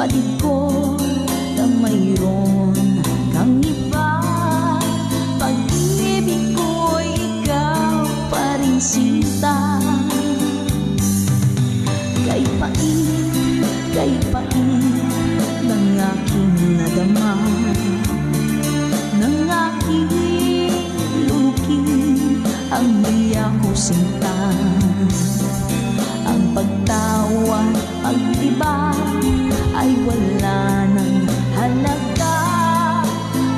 Batid ko na mayroon kang iba. Pag-ibig ko'y ikaw pa rin sinta. Kay pait ng aking nadama, ng aking lulukin ang milya ko sinta. Ang pagtawa, pag-iba ay wala ng halaga,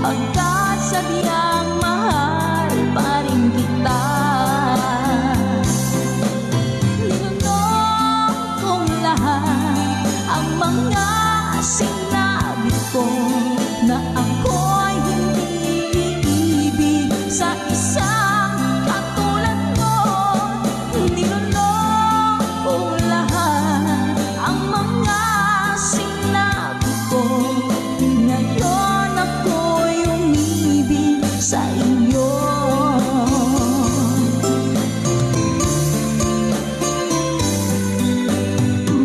pagkat sadyang mahal pa rin kita. Linunong kong lahat ang mga sinabi ko, na ako'y hindi iibig sa isang katulad mo. Linunong kong lahat ang mga sinabi ko, ngayon ako'y umibig sa iyo.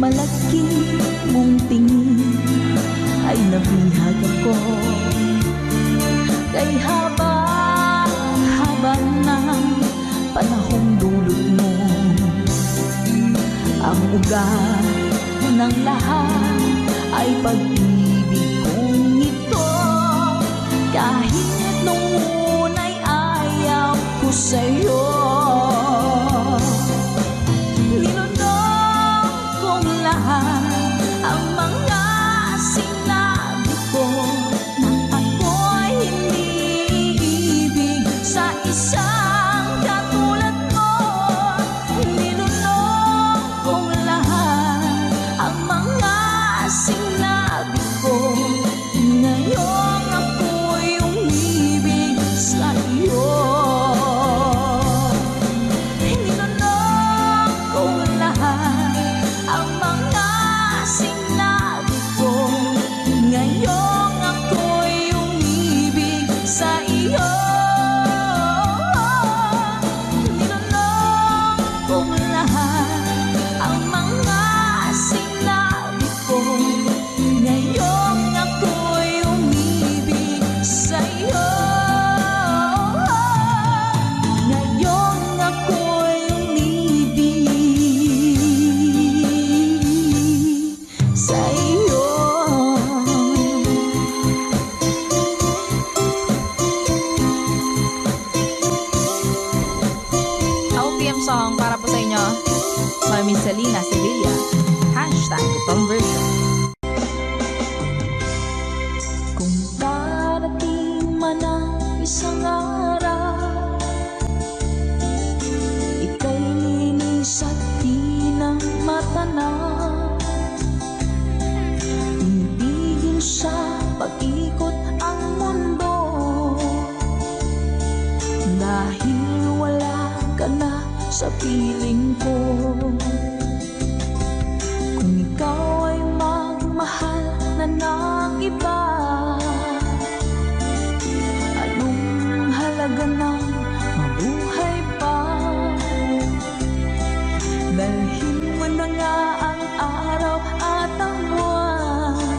Malaki mong tingin ay nabihag ako, kay haba ng panahong dulot mo. Ang ugat ng lahat ay pag-ibig kong ito, kahit nung una'y ayaw ko sa'yo. Linunong kong lahat ang mga sinabi ko, na ako'y hindi iibig sa isang katulad mo. Linunong kong lahat ang mga sinabi ko, ngayon ako'y umibig sa iyo. Linunong kong lahat ang mga sinabi ko, ngayon ako'y umibig sa iyo. Linunong kong lahat ang mga sinabi ko, ngayon ako'y umibig sa iyo. Ngayon ako'y umibig sa iyo. OPM song para po sa inyo, Mami Selena Sevilla, #conversion. Kung darating man ang isang araw, ika'y linis at di na matanaw, tinibigin sa pag-ikot ang mundo, dahil wala ka na sa piling ko. Kung ikaw ay magmahal na ng iba, anong halaga ng mabuhay pa? Dalhin mo na nga ang araw at ang buwan,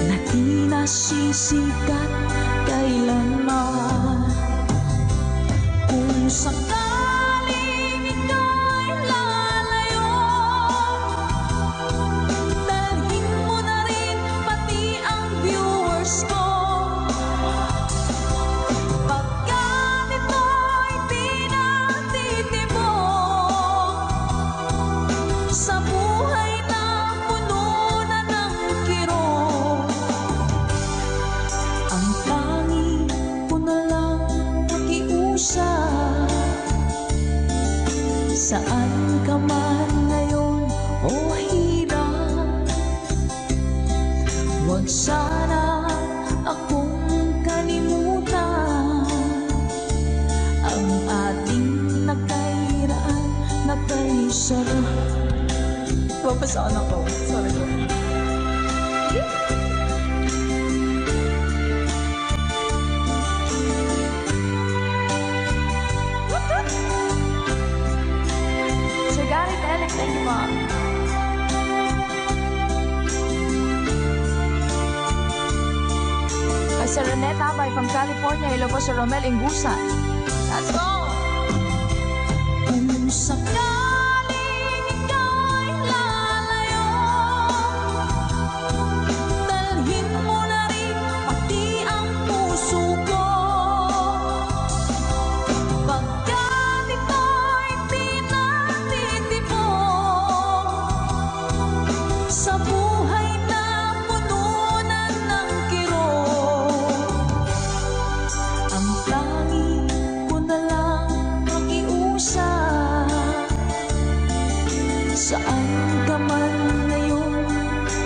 na di nasisikat kailanman. Kung sakaling ika'y lalayo, dalhin mo na rin pati ang viewers ko, pagkat ito'y di natitibok sa buhay na puno na ng kirot. Ang tanging ko na lang pakiusap, saan ka man ngayon o hirap, huwag sana akong kalimutan. Ang ating nakairaan, nakaisarap. Papasaan ako, sorry po. Sir Gary Telek, thank you po. Sir Renette Abay from California. Hello po Sir Romel Ingusan. Let's go! Kung sakaling ika'y lalayo, dalhin mo na rin pati ang puso ko. Pagkat ito'y di natitipon sa buhay na pununan ng kirot, ang tangi ko na lang makiusap. Saan ka man ngayon,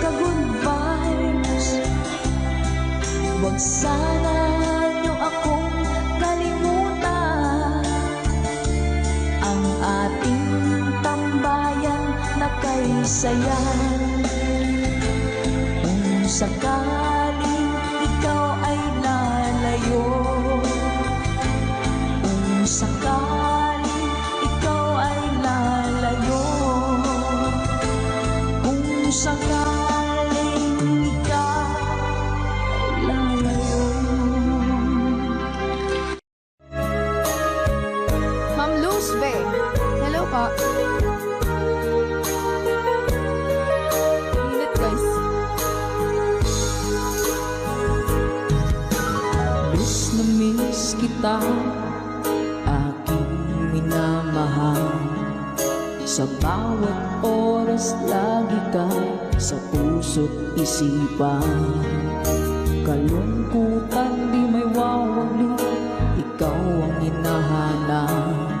ka-good vibes, huwag sana niyo akong kalimutan. Ang ating tambayan na kay sayan. Kung sakaling ikaw ay lalayo, kung sakaling ikaw ay lalayo, kung sakaling ikaw ay lalayo. Ma'am Luz Bay. Hello po. Ingat guys. Miss na miss kita, aking minamahal. Sa bawat oras lagi ka sa puso't isipan. Kalungkutan di may wawagli, ikaw ang hinahanap.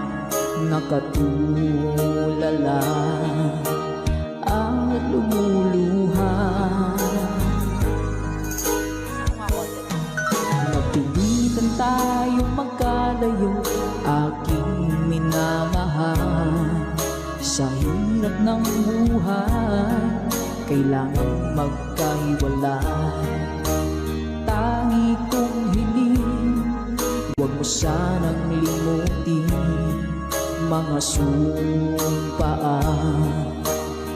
Nakatulala at lumuluha. Napilitan tayong magkalayo, aking minamahal. Sa hirap ng buhay, kailangan magkahiwalay. Tangi kong hiling, huwag mo sanang limutin mga sumpaan,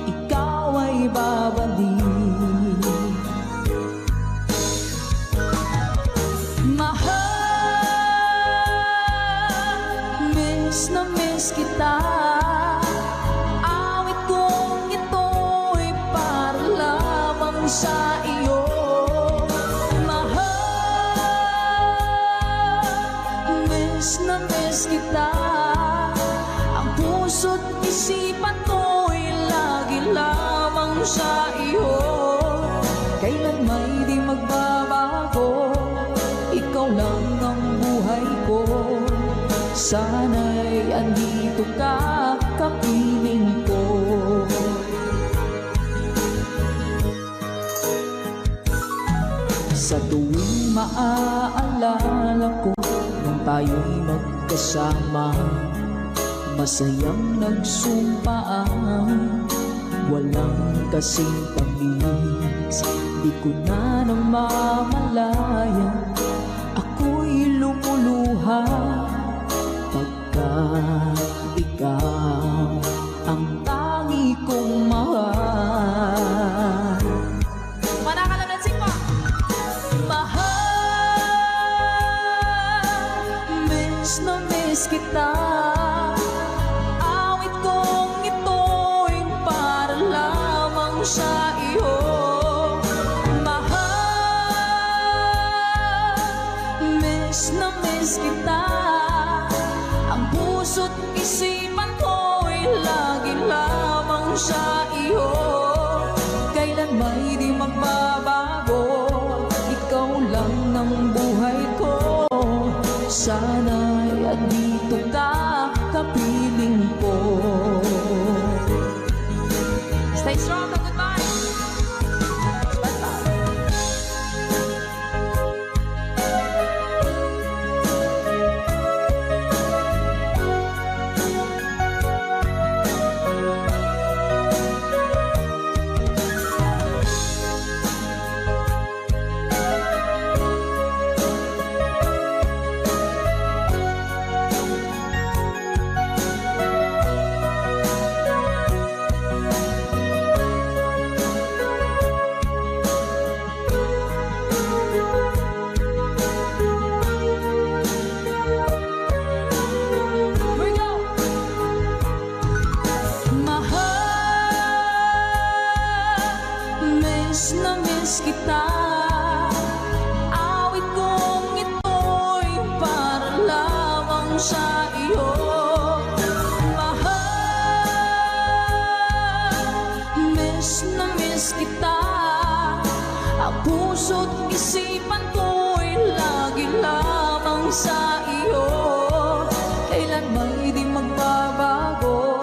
ikaw ay babalik. Mahal, miss na miss kita. Awit kong ito'y para lamang sa iyo. Mahal, miss na miss kita. Ang puso't isipan ko'y lagi lamang sa iyo. Kailan may di magbabago, ikaw lang ang buhay ko. Sana'y andito ka, kapiling ko. Sa tuwing maaalala ko nung tayo'y magkasama, masayang nagsumpaan, walang kasing tamis. Di ko na namamalayan, ako'y lumuluha pagkat ikaw ang tangi kong mahal. Manakalansing po. Mahal, miss na miss kita. Awit kong ito'y para lamang sa iyo. Mahal, miss na miss kita. Ang puso't isipan ko'y lagi lamang sa iyo. Kailan may di magbabago, ikaw lang ang buhay ko. Sana'y andito ka, kapiling ko. Stay strong and goodbye. Bye-bye. na miss kita. Awit kong ito'y para lamang sa iyo. Mahal, miss na miss kita. Ang puso't isipan ko'y lagi lamang sa iyo. Kailan may di magbabago,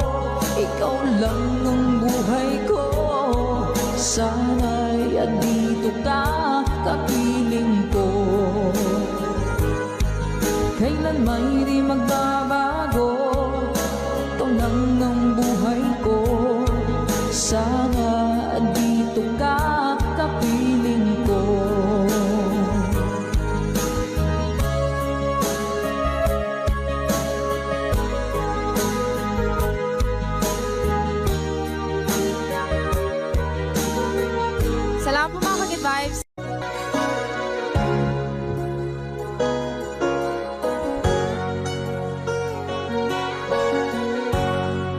ikaw lang ang buhay ko. Sana'y andito ka, kapiling ko. Kailan may di magbabago, ikaw lang ang buhay ko. Sana andito ka, kapiling ko. Salamat po mga Ka-Good Vibes.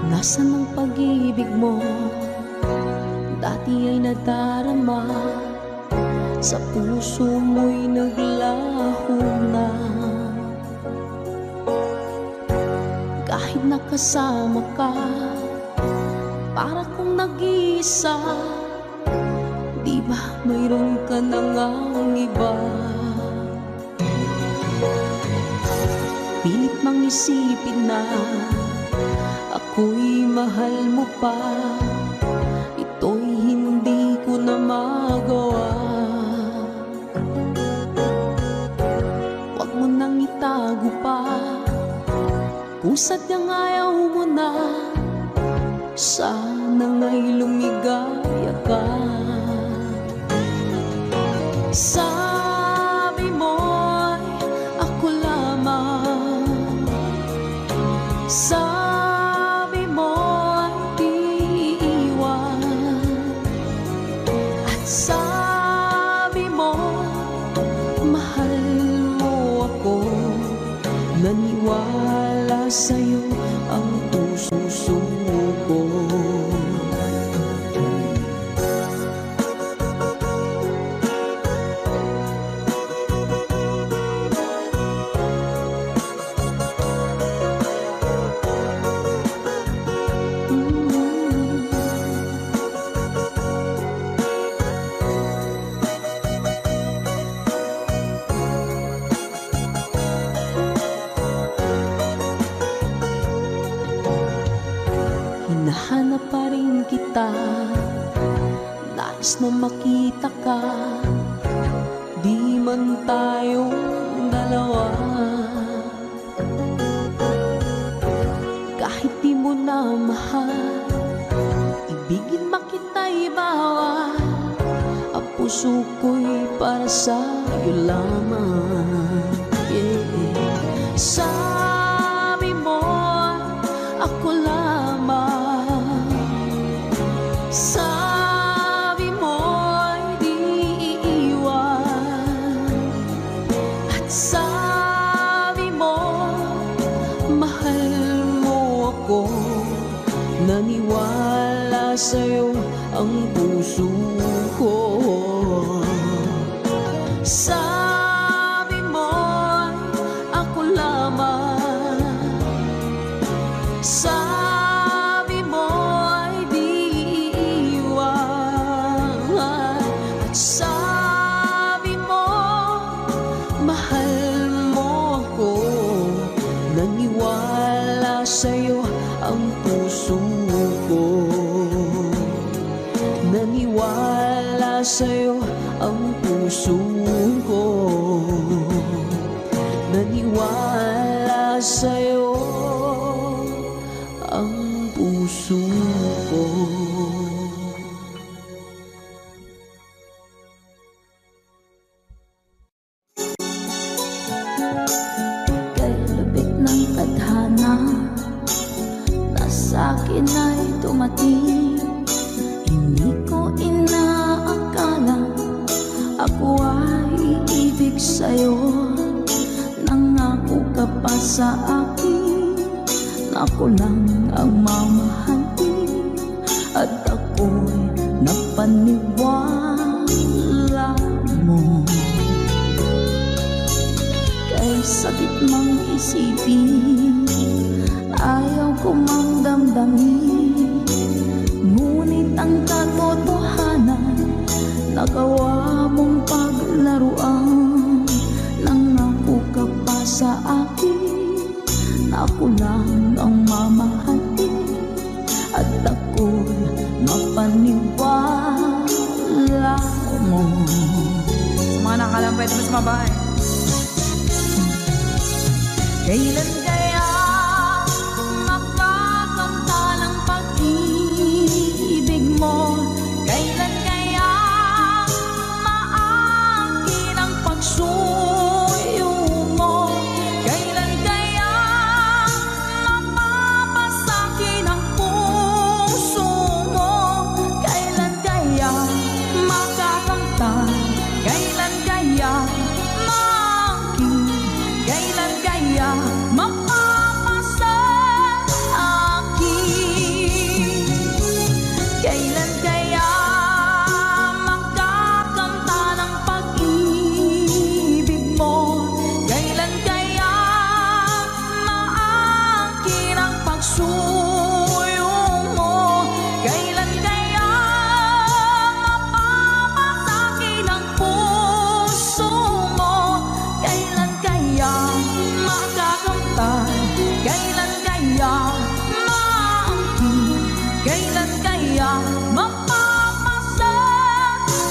Nasaan ang pag-ibig mo? Dati ay nadarama, sa puso mo'y naglaho na. Kahit nakasama ka, para kong nag-iisa. Di ba mayroon ka na ngang iba? Pilit mang isipin na ako'y mahal mo pa. Ito'y hindi ko na magawa. Huwag mo nang itago pa, kung sadyang ayaw mo na. Sana nga'y lumigaya ka. Sabi mo'y ako lamang. Sabi mo'y di iwan. At sabi mo, mahal mo ako. Naniwala sa'yo ang puso ko. Hinahanap pa rin kita, nais na makita ka. Di man tayong dalawa, kahit di mo na mahal, ibigin makita'y bawal. Ang puso ko'y para sa'yo lamang, yeah. Sabi mo, ako lamang. Sabi mo'y di iiwan. At sabi mo, mahal mo ako. Naniwala sa'yo ang puso ko. Sabi mo'y ako lamang. Sabi mo'y di iiwan. At sabi mo, mahal mo ako. Naniwala sa'yo ang puso ko. Naniwala sa'yo ang puso ko. Naniwala sa'yo ang puso ko. Kay lubik ng tadhana na sa'kin ay dumating. Hindi ko inaakala ako ay iibig sa'yo. Nangako ka pa sa akin na ako lang ang mamahalin. At ako'y napaniwala. sakit mang isipin, ayaw ko mang damdamin. Ngunit ang katotohanan, nagawa mong paglaruan. Nangako ka pa sa akin na ako lang ang mamahalin, at ako'y mapaniwala mo. Sa mga nakalang pwede mo sumabay. Kailan kaya makakanta ng pag-ibig mo? Kailan kaya maangkin ang pagsuyo mo? Kailan kaya mapapasakin ang puso mo? Kailan kaya makakanta? Kailan kaya maangkin? Kailan kaya mapapasa akin? Kailan kaya makakanta ng pag-ibig mo? Kailan kaya maangkin ang pagsuyo mo? Kailan kaya mapapasakin ang puso mo? Kailan kaya makakamtan? Kailan kaya maangkin? Kailan kaya mapapasa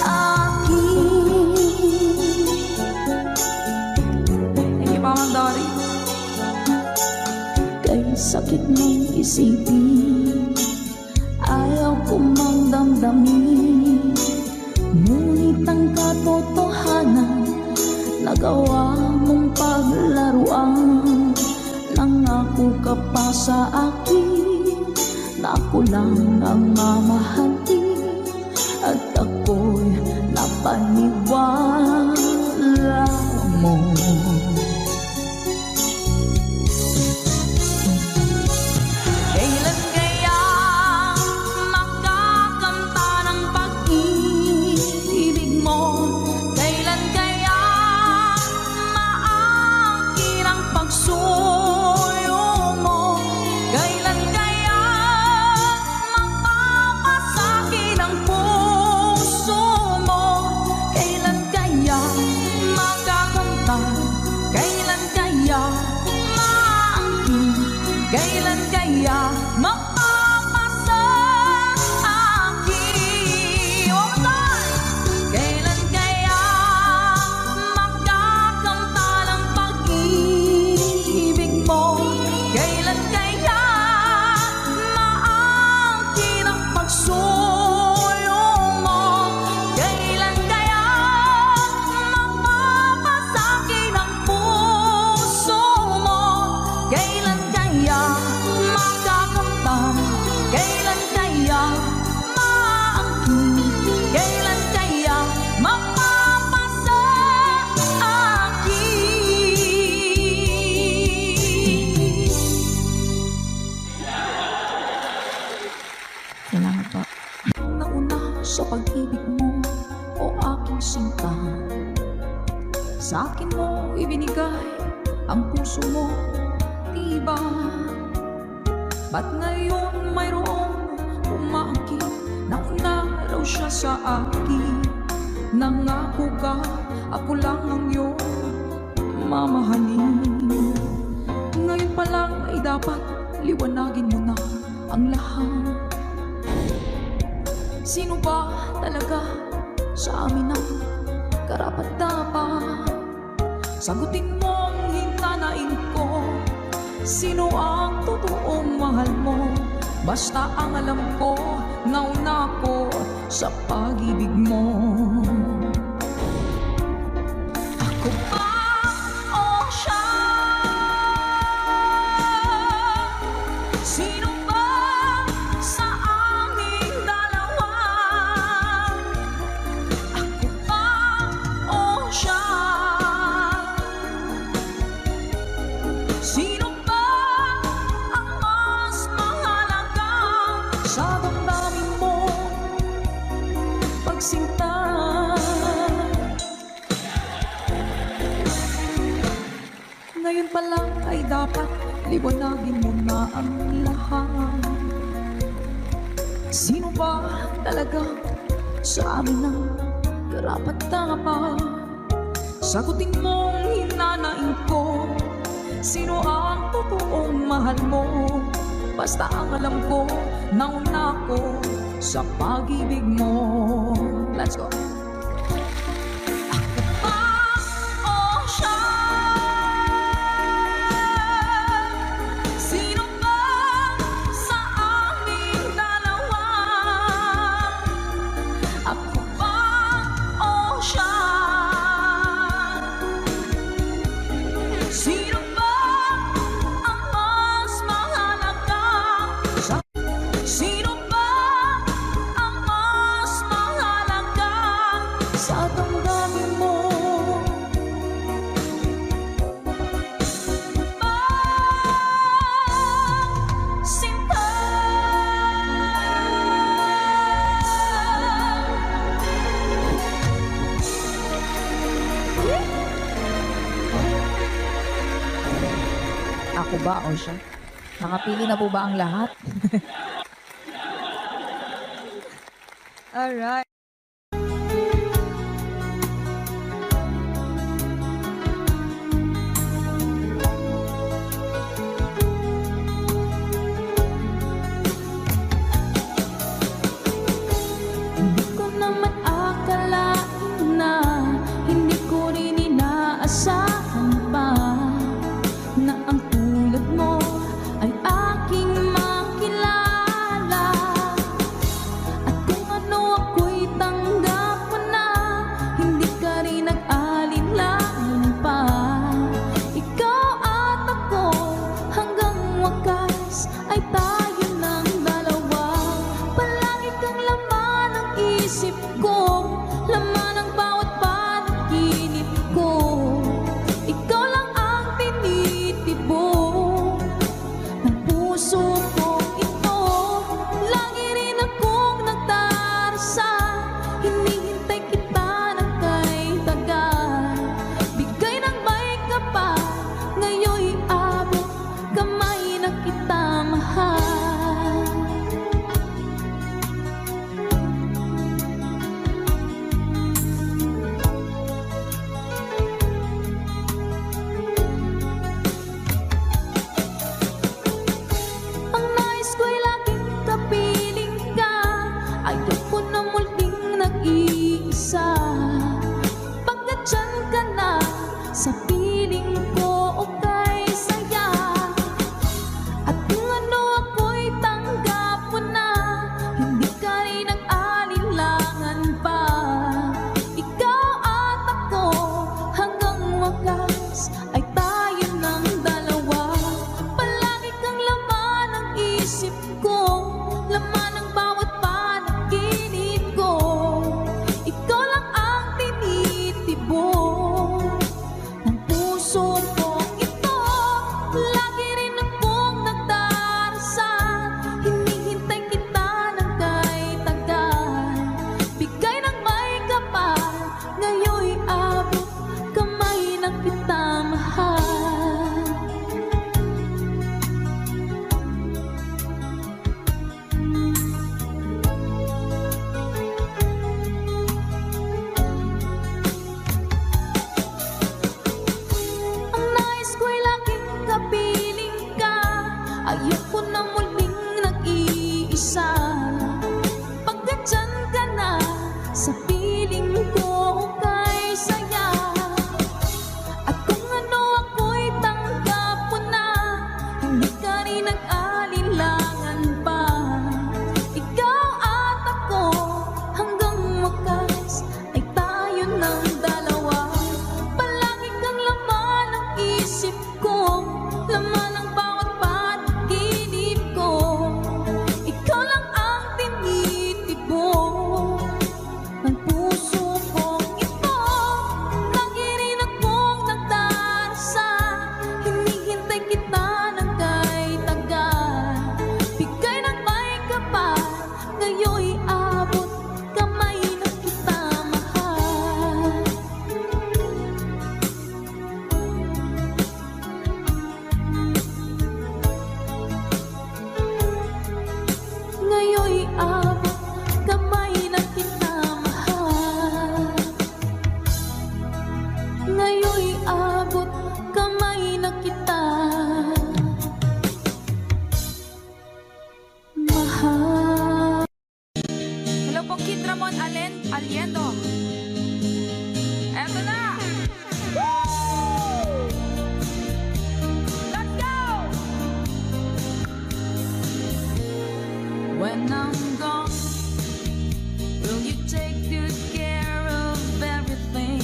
akin? Thank you, Mama Dory. Kay sakit ng isipin, ayaw ko mang damdamin. Ngunit ang katotohanan, nagawa mong paglaruan. Nangako ka pa sa akin na ako lang ang mamahalin, at ako'y napaniwala mo. Kailan kaya makakanta ng pag-ibig mo? Kailan kaya maangkin ang pagsuyo mo? Kailan kaya mapapasakin ang puso mo? Kailan kaya makakanta? Kailan kaya maangkin? Kailan kaya mapapasa akin? One more time! Kailan kaya makakanta ng pag-ibig mo? Kailan kaya maangkin ang pagsuyo mo? Kailan kaya mapapasakin ang puso mo? Kailan kaya makakanta? Kailan kaya maangkin? Kailan kaya mapapasa akin? Salamat po. Nauna sa pag-ibig mo, o aking sinta. Sa akin mo ibinigay ang puso mo, diba? Ba't ngayon mayroong umaangkin? Nauna raw siya sa akin. Nangako ka, ako lang ang iyong mamahalin. Ngayon pa lang ay dapat liwanagin mo na ang lahat. Sino ba talaga sa amin ang karapat-dapat? Sagutin mong hinanain ko, sino ang totoong mahal mo? Basta ang alam ko, nauna ko sa pag-ibig mo. Ako ba o siya? Sino ba sa aming dalawa? Ako ba o siya? Sino ba ang mas mahalaga sa damdamin mo? Pagsinta, pa lang ay dapat liwanagin mo na ang lahat. Sino ba talaga sa amin ang karapat-dapat? Sagutin mong hinanain ko, sino ang totoong mahal mo? Basta ang alam ko, nauna ko sa pag-ibig mo. Let's go! Sa damdamin mo, sinta. Ako ba o siya? Nakapili na po ba ang lahat? Alright. Hindi ko naman akalain na, hindi ko rin inaasahan pa, na ang tulad mo ay aking makilala. At kung ano ako'y tanggap mo na, hindi ka rin nag-alinlangan pa. Ikaw at ako hanggang wakas ay tayo ng dalawa. Palagi kang laman ng isip ko, laman ng bawat panaginip ko. Ikaw lang ang tinitibok ng puso ko ito. Lagi rin akong nagdarasal, hinihintay kita ng kay tagal. Bigay ng may kapal, ngayon'y abot kamay na kita mahal. Ang nais ko'y laging kapiling ka, ayoko na muling nag-iisa. Pagkat dyan ka na, sa piling ko okay saya. At kung ano ako'y tanggap mo na, hindi ka rin nag-alinlangan pa. Ikaw at ako hanggang wakas ay tayo ng dalawa. Palagi kang laman ng isip ko, laman ng bawat panaginip ko. Ikaw lang ang tinitibok ng puso ko ito. Lagi rin akong nagdarasal, hinihintay kita ng kay tagal. Bigay ng may kapal, ngayon'y abot kamay na kita mahal. Ang nais ko'y laging kapiling ka, ayoko na muling nag-iisa. Pagkat dyan ka na, sa piling ko okay saya. At kung ano ako'y tanggap mo na, hindi ka rin nag-alinlangan pa. Ikaw at ako hanggang wakas ay tayo ng dalawa. Palagi kang laman ng isip ko, laman ng bawat panaginip ko. Ikaw lang ang tinitibok ng mo, Kid Ramon Aliendo. Eto na! Woo! Let's go! When I'm gone, will you take good care of everything?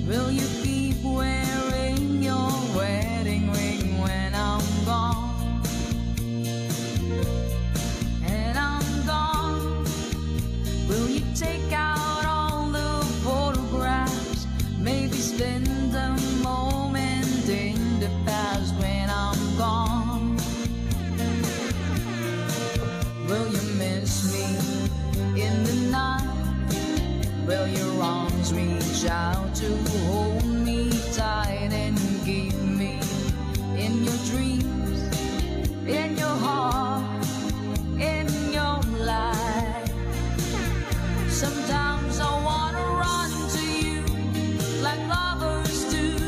Will you keep wearing your wedding ring when I'm gone? And I'm gone, will you take out all the photographs? Maybe spend a moment in the past when I'm gone. Will you miss me in the night? Will your arms reach out to hold me tight and keep me in your dreams, in your heart, in your life? Sometimes I wanna run to you like lovers do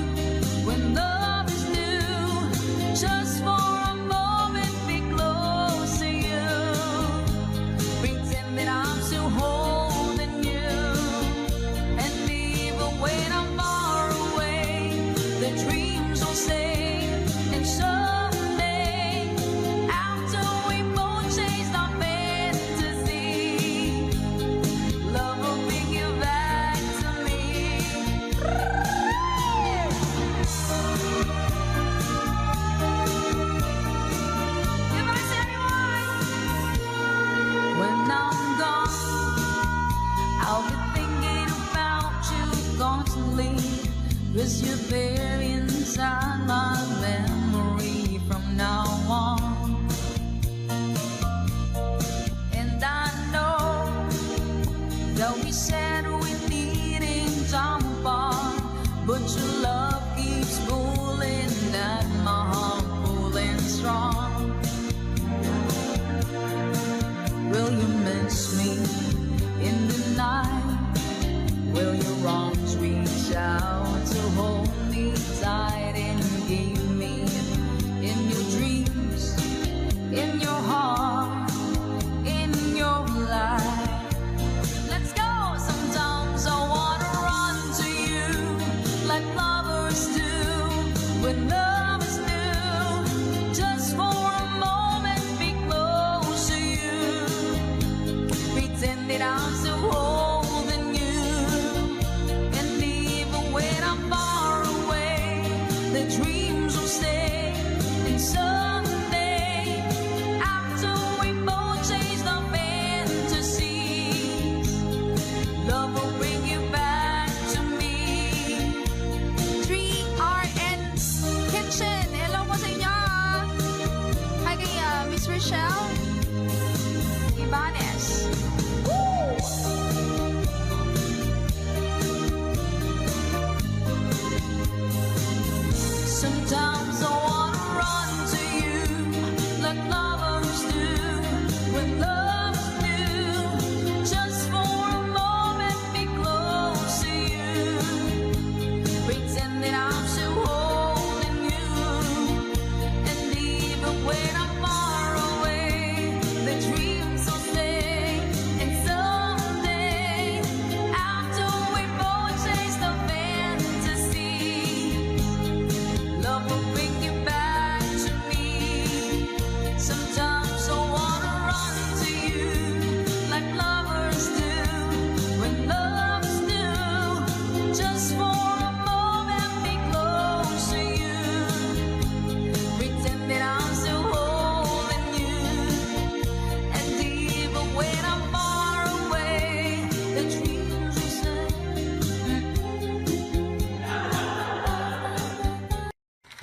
when love is new, just for a moment be close to you, pretend that I'm still holding you, and even when I'm far away, the dreams will stay, and someday, after we both chased our fantasy, love will bring you back to me. If I say when I'm gone, I'll be thinking about you constantly, 'cause you're there inside my memory from now on. And I know that we said we needing time apart, but your love keeps pulling at my heart, pulling strong. Will you miss me in the night? Will your arms reach out to hold me tight and keep me in your dreams, in your heart, in your life? Let's go! Sometimes I wanna run to you like lovers do when love is new, just for a moment be close to you, pretend that I'm still holding you, and even when I'm far away, the dreams will stay, and someday, after we both chase our fantasies, love will bring you back to me. 3RN Kitchen, hello po sa inyo. Hi kay Miss Rochelle Ibanez. Woo! Sometimes I wanna run to you like lovers do when love is new, just for a moment be close to you, pretend that I'm still holding you, and even when I'm far away, the dreams will stay, and someday, after we both chase the fantasy, love will bring you back to me. Sometimes I wanna run to you like lovers do when love is new, just for a moment be close to you, pretend that I'm still holding you, and even when I'm far away, the dreams will say.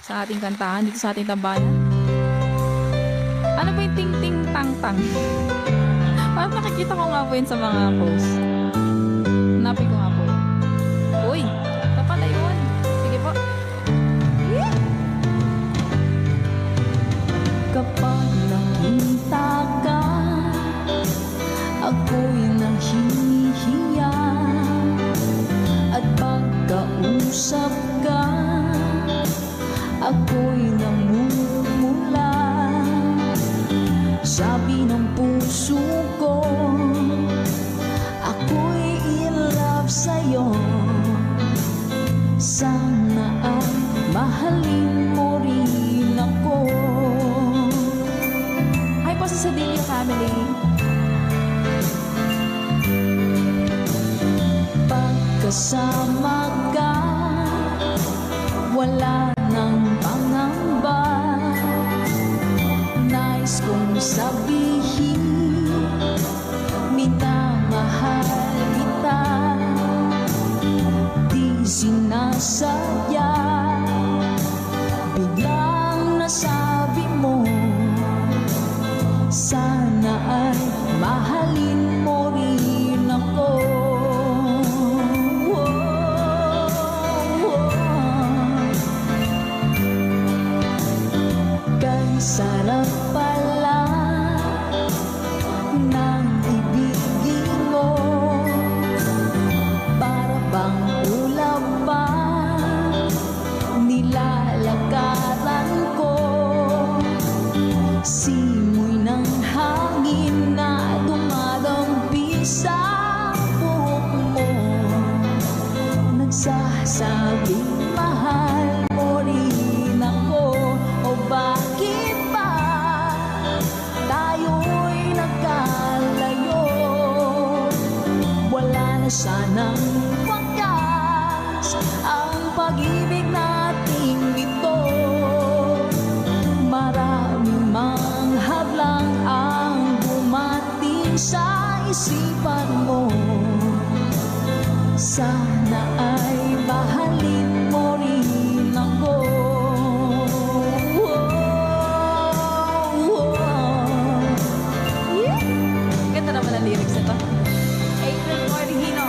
Sa ating kantahan dito sa ating tambayan. Ano ba yung ting-ting-tang-tang? Parang nakikita ko nga po yun sa mga posts. Hanapin ko nga po yun. Uy! Ito pala yun. Sige po. Kapag nakita ka, ako'y nahihiya, at pagkausap ka, ako'y namumula. Sabi ng puso ko, kasama ka, wala nang pangamba. Nais kong sabihin, minamahal kita. Di sinasadya, biglang nasabi mo, sana ay mahalin mo rin ako. Kay sarap pala ng ibigin mo, para bang ulap pa nilalakaran ko. Simoy ng hangin na dumadampi sa buhok mo, nagsasabing mahal mo rin ako. O bakit ba tayo'y nagkalayo? Wala na sanang wakas ang pag-ibig nating ito. Maraming mang hadlang ang dumating sa isipan mo, sana ay mahalin mo rin ako. Yeah. Ganda naman ang lyrics nito. April Cordigino.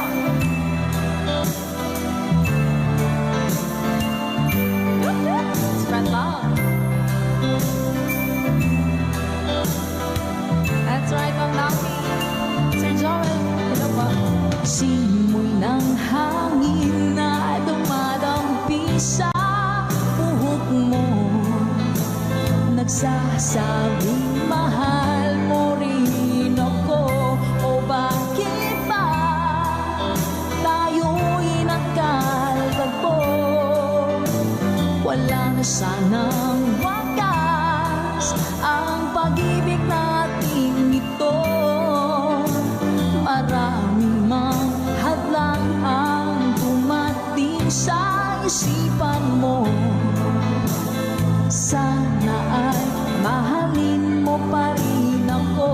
Spread love. That's right, Ma'am Naomi. Sir Joel, hello po. Simoy ng hangin na dumadampi sa buhok mo, nagsasabing mahal mo rin ako. O bakit ba tayo'y nagkalagpo? Wala na sanang wakas ang pag-ibig nating ito. Maraming mang hadlang ang dumating sa isipan mo, sana ay mahalin mo pa rin ako.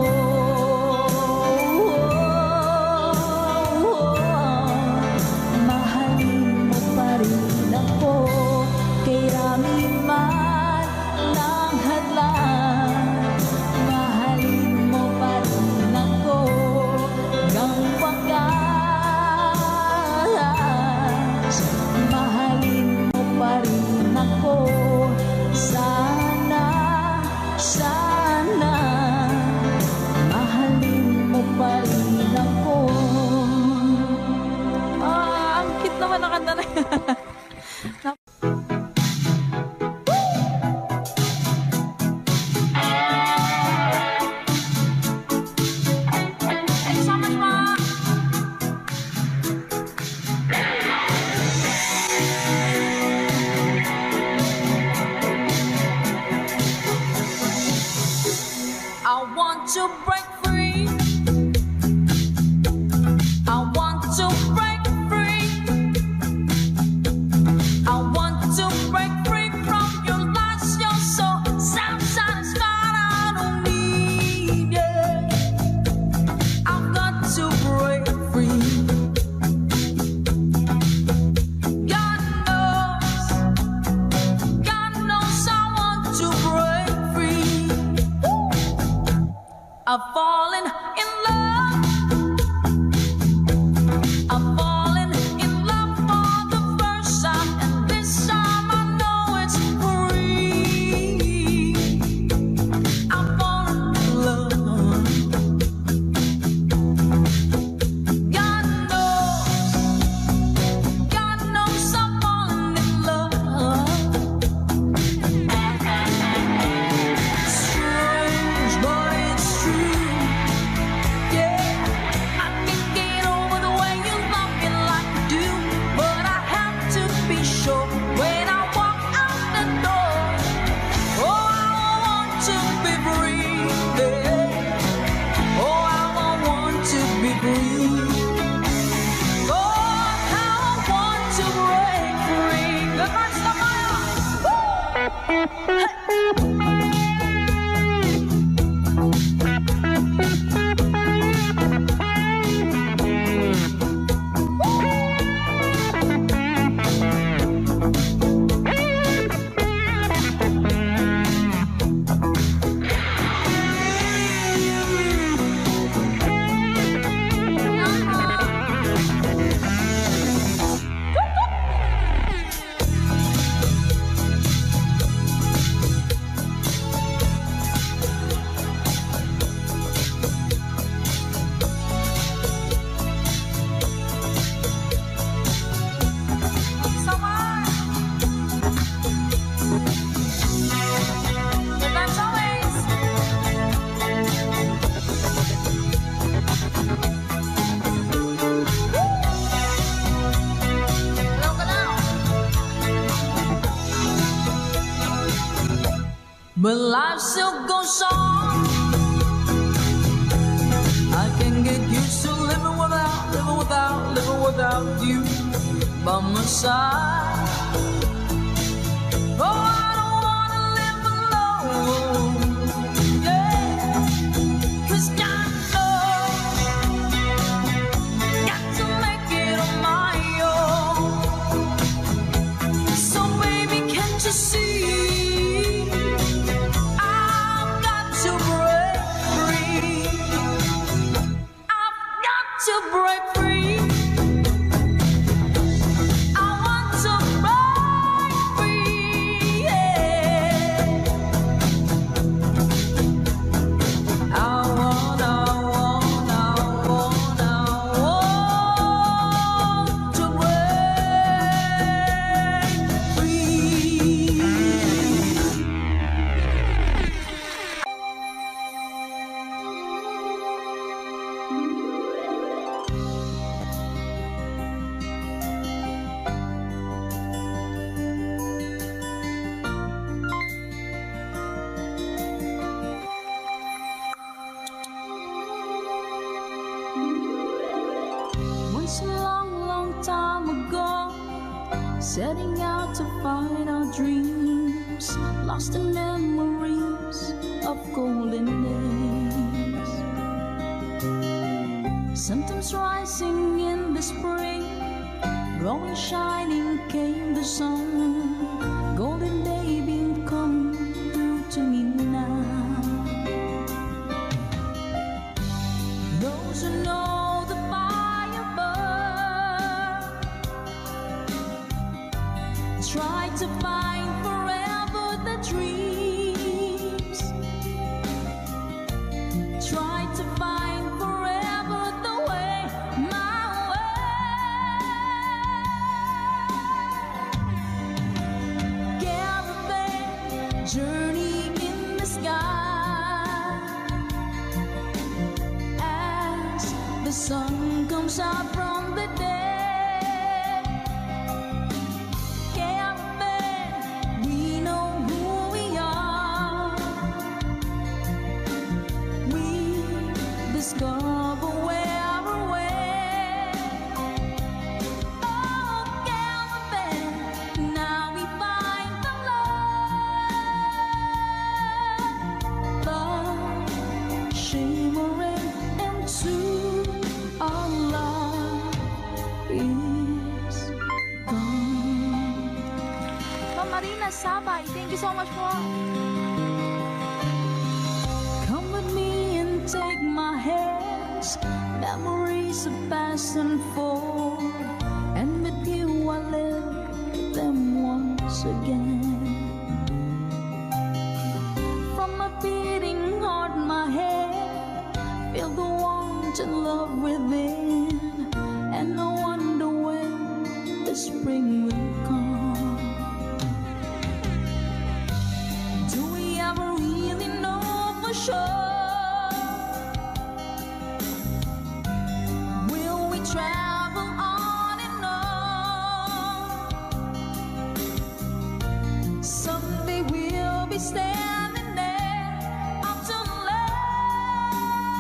Mahalin mo pa rin ako. Kay rami man ng hadlang, mahalin mo pa rin ako. Hanggang wakas, mahalin life still goes on. I can get used to living without you by my side. Oh, I don't wanna live alone, yeah. 'Cause I know got to make it on my own. So baby, can't you see I've got to break free? I've got to break free. I want to break free, yeah. I want to break free. Once a long, long time ago, setting out to find our dreams, lost in memories of golden days. Sometimes rising in the spring, growing shining came the sun. Golden day beam come through to me now. Those who know the fire burn try to find forever the dreams. Try to find forever the way, my way. Caravan journey in the sky as the sun comes out from the day. Caravan, we know who we are. We discover where we're way. Oh, caravan, now we find the love shimmering into our life is gone. Ma'am Marina Sabay, thank you so much po. Come with me and take my hands. Memories of past and forth, and with you I live them once again. From my beating heart, my head, feel the warmth and love within, and I wonder when the spring will come. Do we ever really know for sure? Will we travel on and on? Someday we'll be standing there up to land.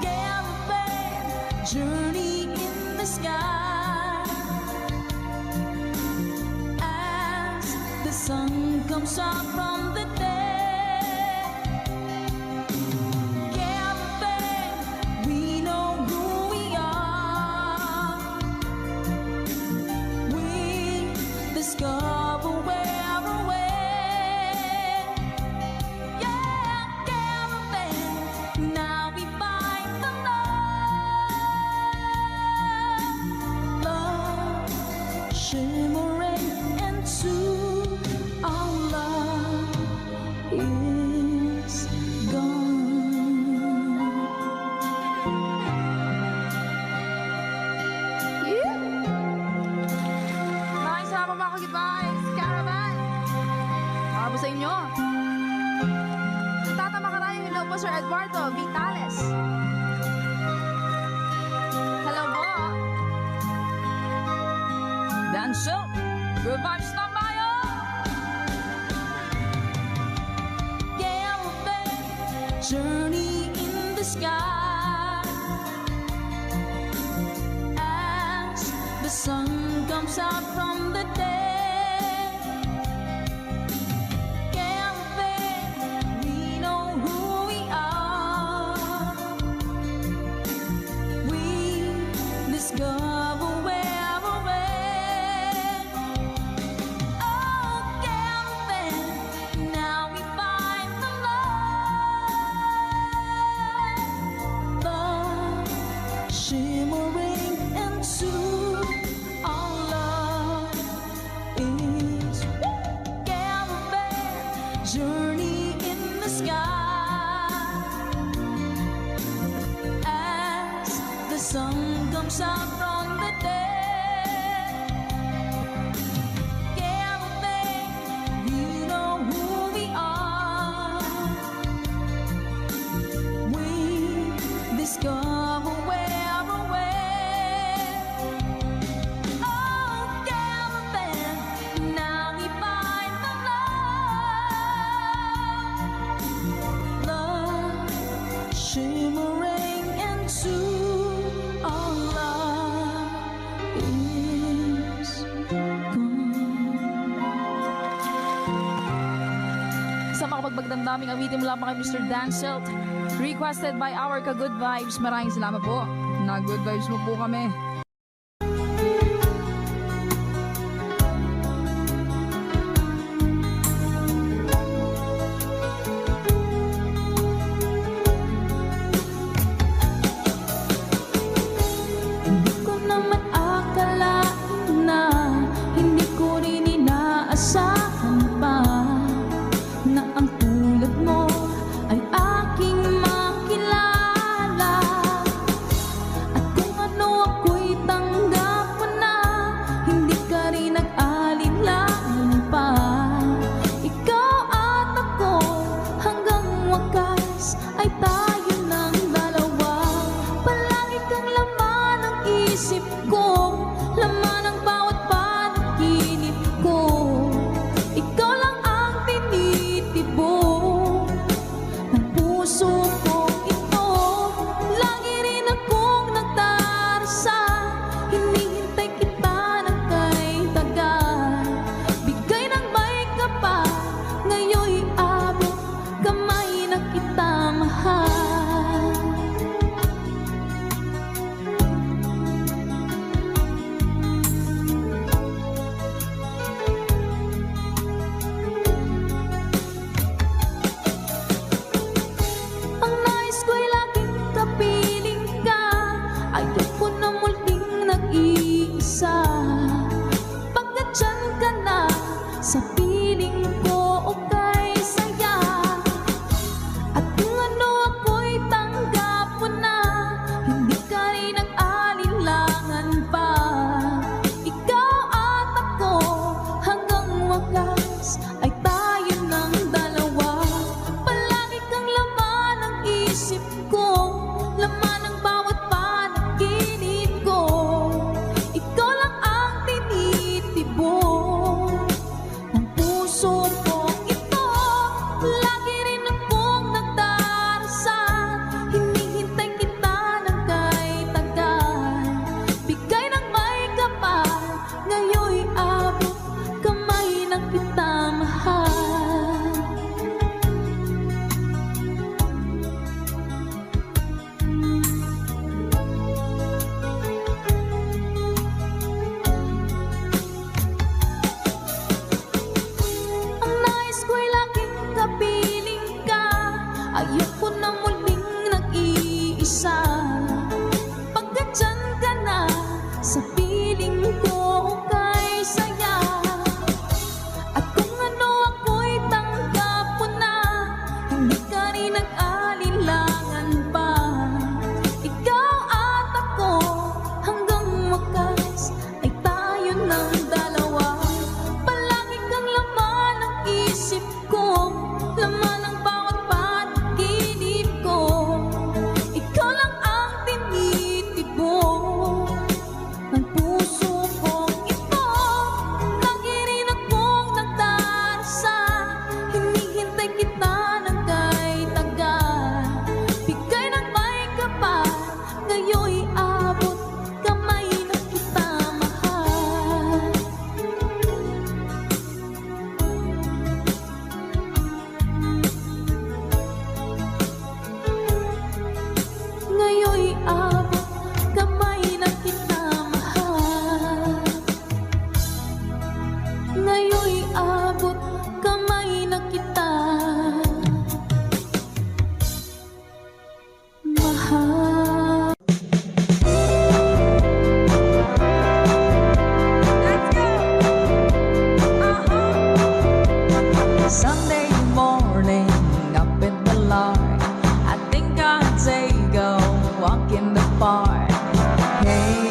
Caravan journey in the sky as the sun comes out from the day. Caravan, we know who we are. We discover where we're way. Yeah, caravan, now we find the love shimmering into our love is gone. Maraming salamat mga kagitbays, Caravan. Para po sa inyo. Tatama ka tayo, hello po Sir Eduardo Vitales. Hello po. Dance up, good vibes na tayo. journey in the sky. As the sun comes out from the day, camping, we know who we are. We discover where we're at. Oh, camping, now we find the love, shimmering into our love is camping, journey in the sky. As the sun comes out from the day, camping, you know who we are. We discover where we're at. Oh, camping, now we find the love, love shimmering into our love is gone. Sa makapagbagdamdaming awitin mula pa kay Mr. Danselt, requested by our ka-good vibes. Maraming salamat po. Na-good vibes mo po kami. Hindi ko naman akalain na hindi ko rin inaasahan pa na ang tulad mo ay aking makilala. At kung ano ako'y abot kamay na kita mahal. Ngayon'y abot kamay na kita mahal. Sunday morning, up in the lark, I think I'll take a walk in the park. Hey,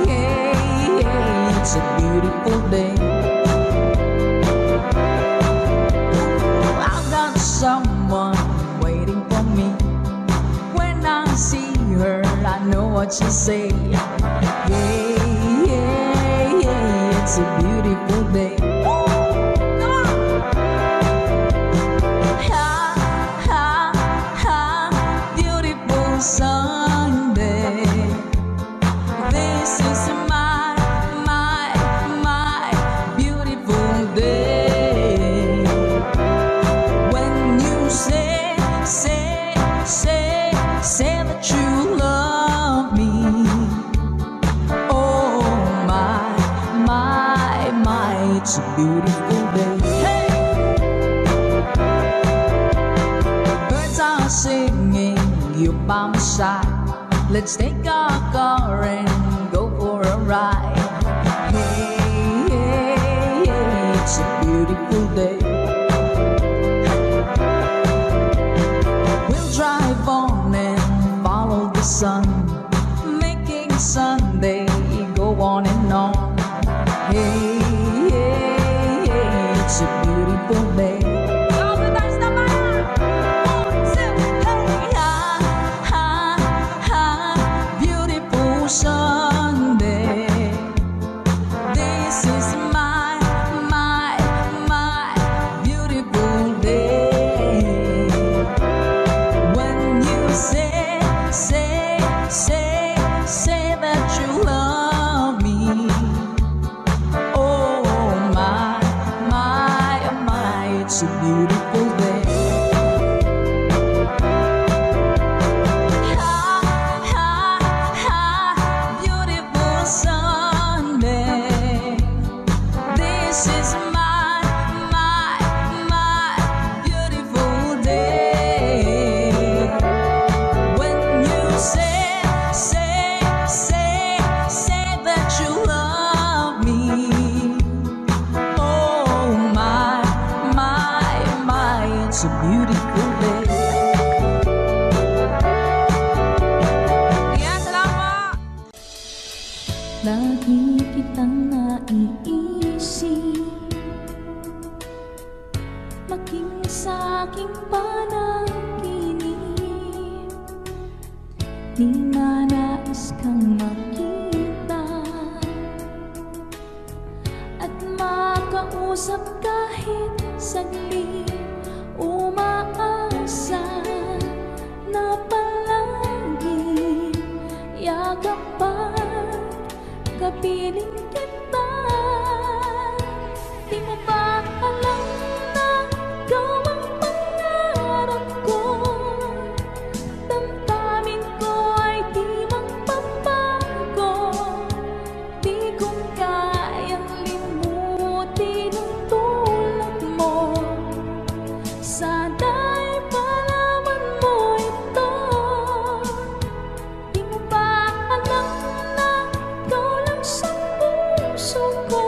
hey, hey, it's a beautiful day. I've got someone waiting for me. When I see her, I know what she'll say. Hey, hey, hey, it's a beautiful day. Sunday, this is my beautiful day. When you say that you love me, oh my, it's a beautiful day. Hey! Birds are singing, you by my side. Let's take our car and go for a ride. Hey, hey, hey, it's a beautiful day. We'll drive on and follow the sun, making Sunday go on and on. Hey, hey, hey, it's a beautiful day. Sunday, this is my beautiful day. When you say that you love me, oh my, it's a beautiful day. This is my beautiful day. When you say that you love me, oh my, it's a beautiful day. Yan, salamat! Lagi kitang naiisip, maging sa aking panaginip. Di manais kang makita at makausap kahit saglit. Umaasa na palagi yakapan, kapiling kita. Di mo ba alam na ikaw ang pangarap ko? Damdamin ko ay di magbabago. Di ko kayang limutin ang tulad mo. Sana'y malaman mo ito. Di mo ba alam na ikaw lang sa puso ko?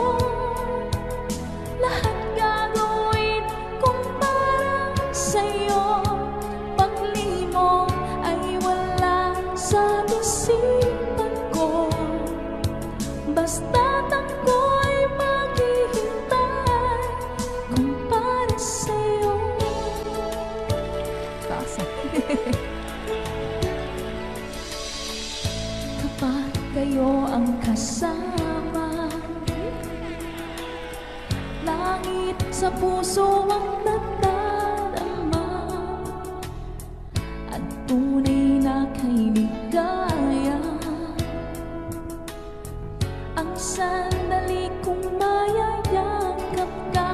Lahat gagawin kong para sa'yo. Paglimong ay wala sa isipan ko. Basta't ako'y maghihintay kung para sa'yo. Kapag kayo ang kasama, langit sa puso ang nadarama, at tunay na kay ligaya. Ang sandali kong mayayakap ka,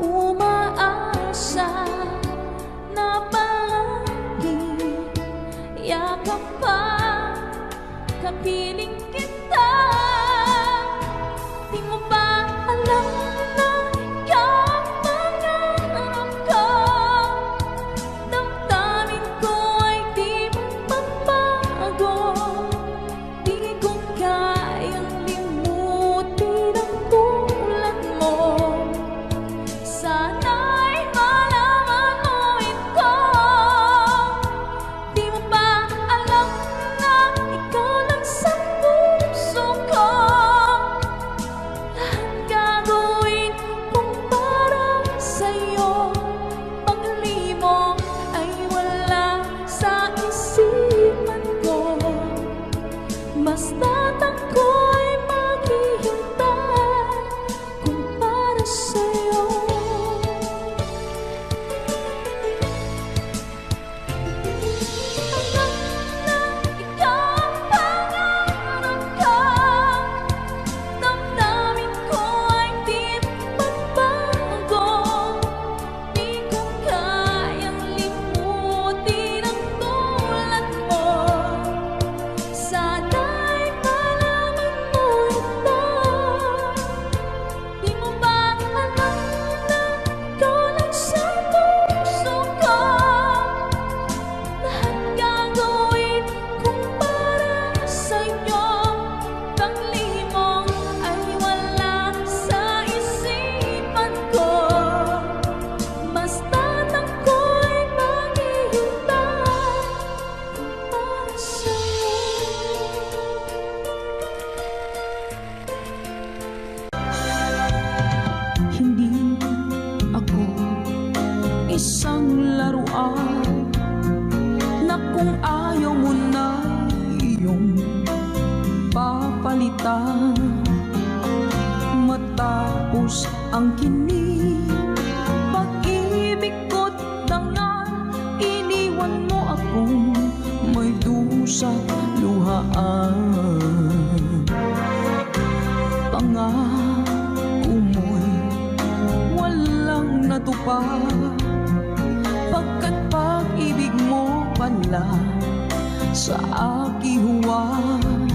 umaasa na palagi yakap pa, kapiling kita. Di mo ba alam na ikaw ang pangarap ko? Damdamin ko ay di magbabago. Di ko kayang limutin ang tulad mo. Sana'y malaman mo ito. Di mo ba alam na ikaw lang sa puso ko? Lahat gagawin kong para sa'yo. Pag-libong ay wala sa isipan ko. Basta't ako'y maghihintay kung para sa'yo. Hanggang na ikaw ang pangarap ko. Damdamin ko ay di magbabago. Di ko kayang limutin ang tulad mo. Sana'y malaman mo ito. Di mo ba alam na ikaw lang sa puso ko? Lahat gagawin kong para sa'yo. Pag-libong ay wala sa isipan ko. Basta't ako'y maghihintay para sa'yo. Hindi ako isang laruan na kung ayaw mo na iyong papalitan. Matapos ang kinig, pag-ibig ko't dangal, iniwan mo akong may dusa't luhaan. Pangako mo'y walang natupad, pagkat pag-ibig mo pala sa aking huwad.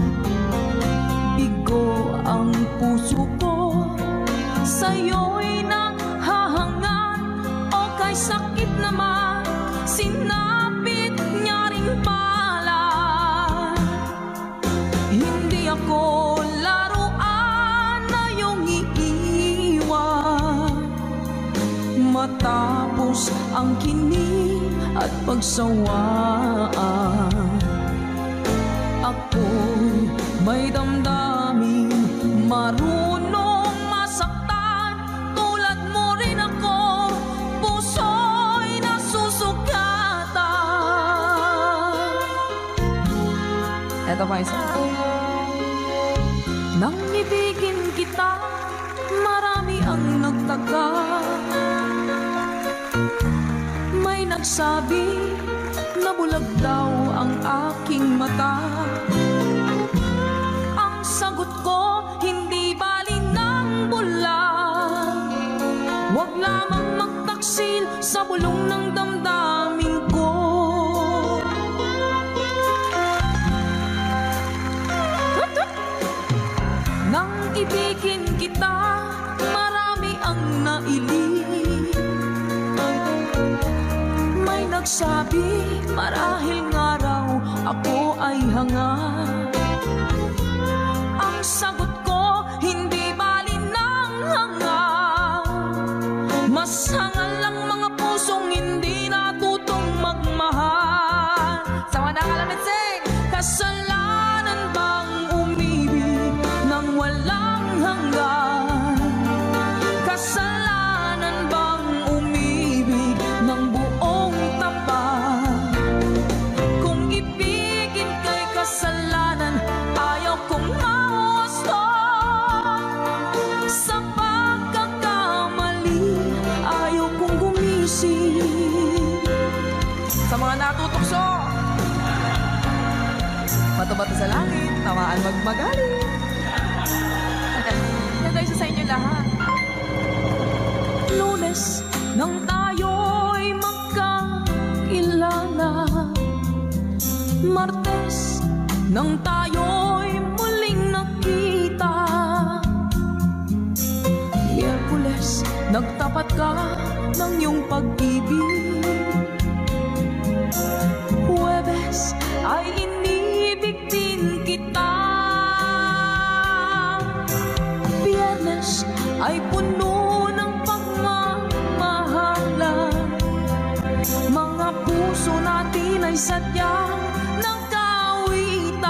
Bigo ang puso ko, sa'yo'y nahahangad, o kay sakit naman, sinapit niya ring pala. Hindi ako laruan na iyong iiwan. Matapos ang kinig at pagsawaan, ako'y may damdamin, marunong masaktan. Tulad mo rin ako, puso'y nasusugatan. Eto pa isa. Nang ibigin kita, marami ang nagtaka. May nagsabi na bulag daw ang aking mata. Ang sagot ko, hindi bali ng bulag. Huwag lamang magtaksil sa bulong ng damdamin ko. Nang ibigin kita, marami ang nailing. May nagsabi, marahil nga raw ako ay hangad. Ang sagot ko, hindi bali ng hangad. Mas hangal lang mga pusong hindi natutong magmahal. Sama na kalamin, sing! Kasalanan bang umibig nang walang hanggan? Kasalanan bang umibig ng buong tapat? Kung ibigin kay kasalanan, ayaw kong mahusto. Sa pagkakamali, ayaw kong gumising. Sa mga natutokso, bato-bato sa langit, tamaan magmagaling. Nagay sa inyo lahat. Lunes nang tayo'y magkakilala, Martes nang tayo nagtapat ka ng iyong pag-ibig. Huwebes ay inibig din kita, Biyernes ay puno ng pagmamahalan. Mga puso natin ay sadyang nagkawitan.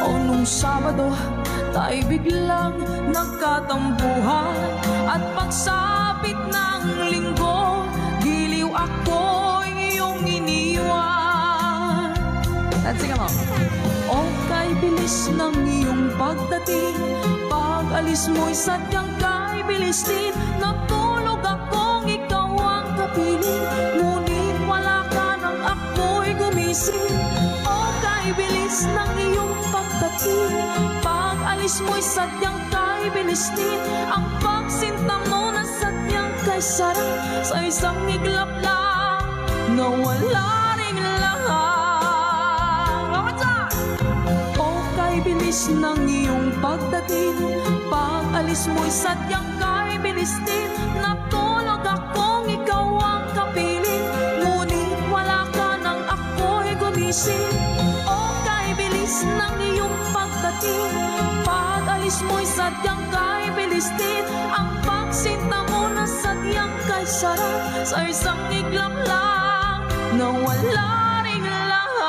O nung Sabado, tayo biglang nagkatampuhan. At pagsapit ng Linggo, giliw ako'y iyong iniwan. Dancing mo. O kay bilis ng iyong pagdating, pag-alis mo'y sadyang kay bilis din. Natulog akong ikaw ang kapiling, ngunit wala ka nang ako'y gumising. O kay bilis ng iyong pagdating, pag-alis mo'y sadyang kay bilis din. Ang pagsinta mo na sadyang kay sarap, sa isang iglap lang nawala ring lahat. O kay bilis ng iyong pagdating, pag-alis mo'y sadyang kay bilis din. Natulog akong ikaw ang kapiling, ngunit wala ka nang ako'y gumising. O kay bilis ng iyong pagdating, pag-alis mo'y sadyang kay bilis din. Ang pagsinta mo na sadyang kay sarap, sa isang iglap lang nawala ring lahat.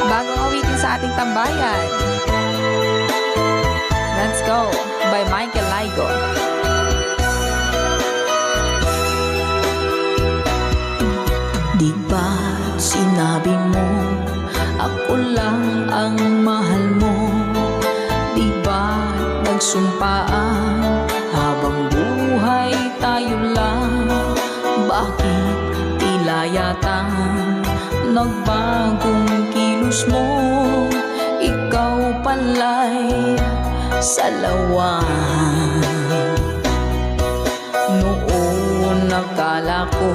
Bagong awitin sa ating tambayan. Let's Go by Michael Laigo. Di ba sinabi mo ako lang ang mahal mo? Di ba nagsumpaan habang buhay tayo lang? Bakit tila yata nagbagong kilos mo? Ikaw pala'y salawan. Noon nakala ko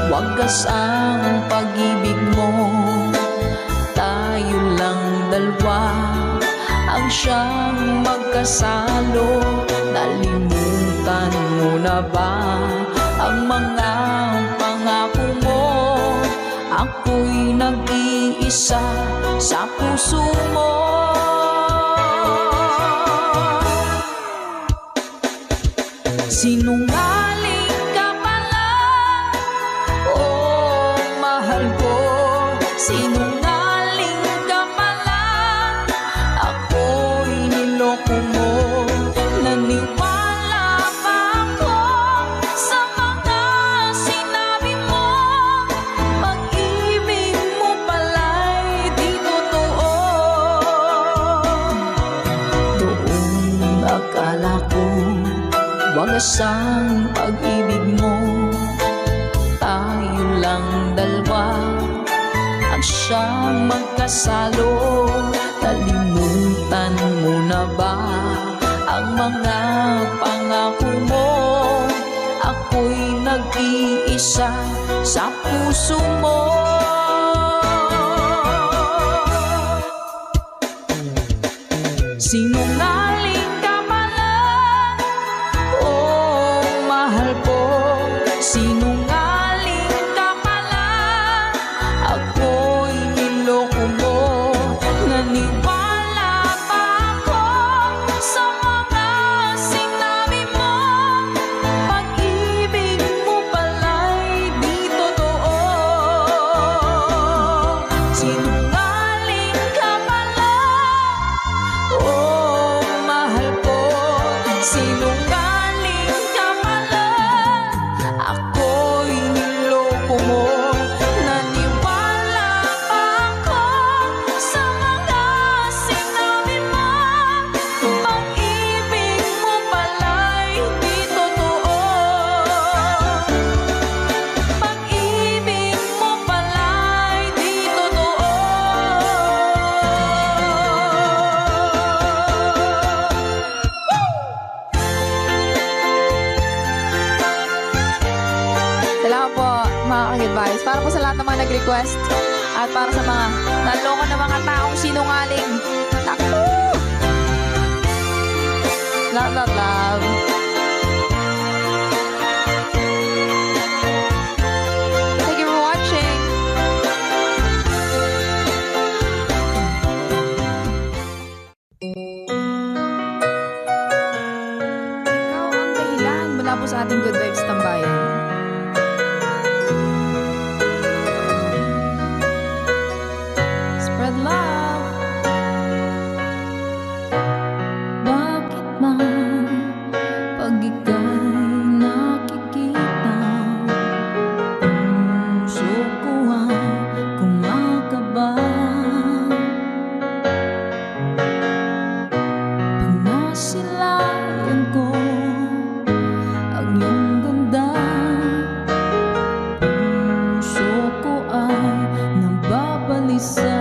wagas ang pag-ibig mo, tayo lang dalawa ang siyang magkasalo. Nalimutan mo na ba ang mga pangako mo? Ako'y nag-iisa sa puso mo. Sinungaling ka pala, oh mahal ko. Sinungaling ka pala, ako'y niloko mo. Naniwala pa ako sa mga sinabi mo. Pag-ibig mo pala'y di totoo. Doon akala ko wagas ang pag-ibig mo, tayo lang dalawa ang siyang magkasalo. Nalimutan mo na ba ang mga pangako mo? Ako'y nag-iisa sa puso mo. Sinungaling ka pala, oh mahal ko. Sinungaling ka pala, ako'y niloko mo. Naniwala pa ako sa mga sinabi mo. Pag-ibig mo pala'y di totoo. Sinungaling ka pala, oh mahal ko. Sinungaling ka pala, ako'y niloko mo. Naniwala pa ako sa mga sinabi mo. Pag-ibig mo pala'y di totoo. Pag-ibig mo pala'y di totoo. Salamat po mga ka-advice. Para po sa lahat ng mga nag-request, At para sa mga naloko na mga taong sinungaling. Naku! Love, love, love. Thank you for watching. Ikaw ang dahilan mula po sa ating Good Vibes Tambayan. Spread love. Bakit man pag ika'y nakikita, puso ko ay kumakaba. Pag nasilayan ko ang iyong ganda, puso ko ay nababalisa.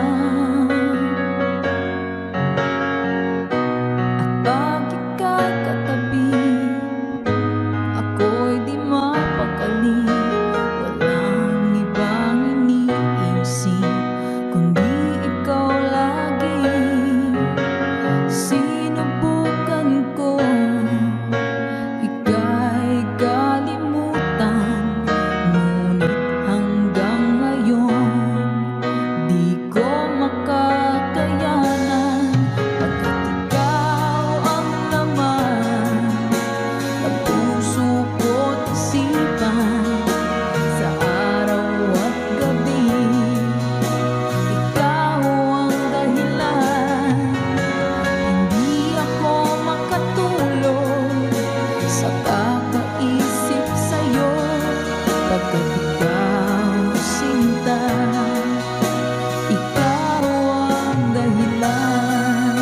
At pag ika'y katabi, ako'y di mapakali. Walang ibang iniisip kundi ikaw lagi. Sinubukan ko ika'y kalimutan, ngunit hanggang ngayon di ko makakayanan. Pagkat ikaw ang laman ng puso ko't isipan, sa araw at gabi ikaw ang dahilan. Hindi ako makatulog sa kakaisip sa'yo, pagkat ikaw sinta, ikaw ang dahilan.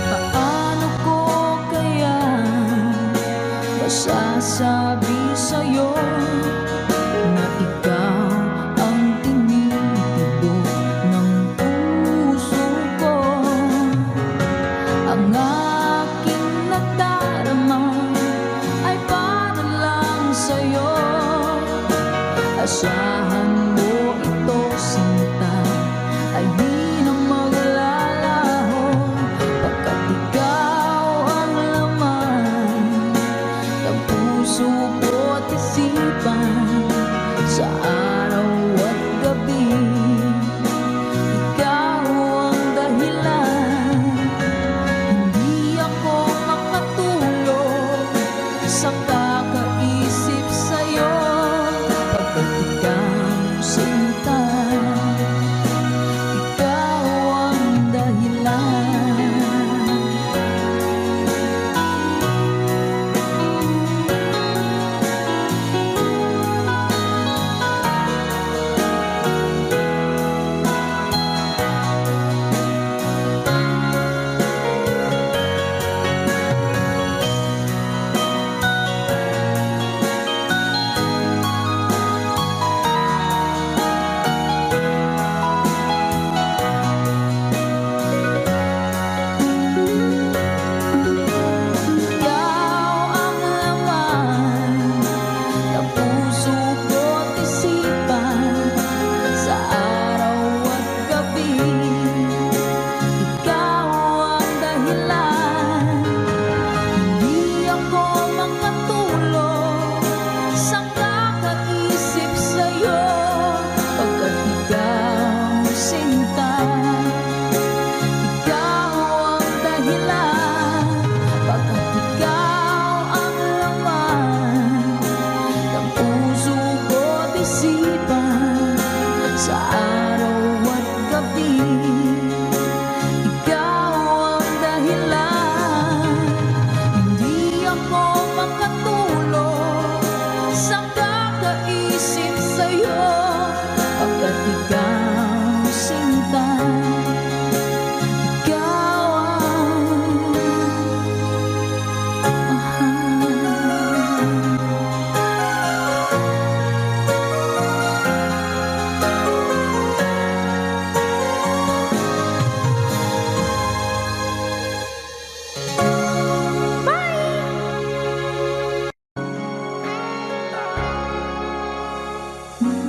Paano ko kaya masasabi sa'yo na ikaw ang tinitibok ng puso ko? Ang aking nadarama ay para lang sa'yo. Asahan mo ito, sinta, ay di na maglalaho, pagkat ikaw ang laman ng puso ko't isipan, sa araw at gabi ikaw ang dahilan. Hindi ako makatulog sa kakaisip sa'yo, pagkat ikaw sinta,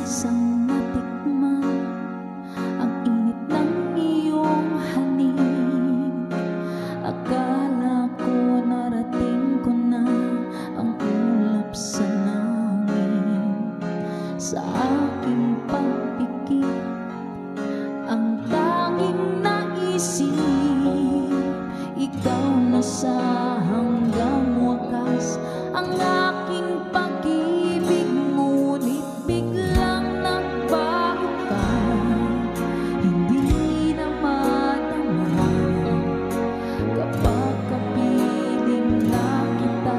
isang natikman ang init ng iyong halik. Akala ko narating ko na ang ulap sa langit. Sa aking pagpikit, ang tanging naisip, ikaw na sa hanggang wakas ang aking pag-ibig. Ngunit biglang nagbago ka, hindi na madama kapag kapiling na kita.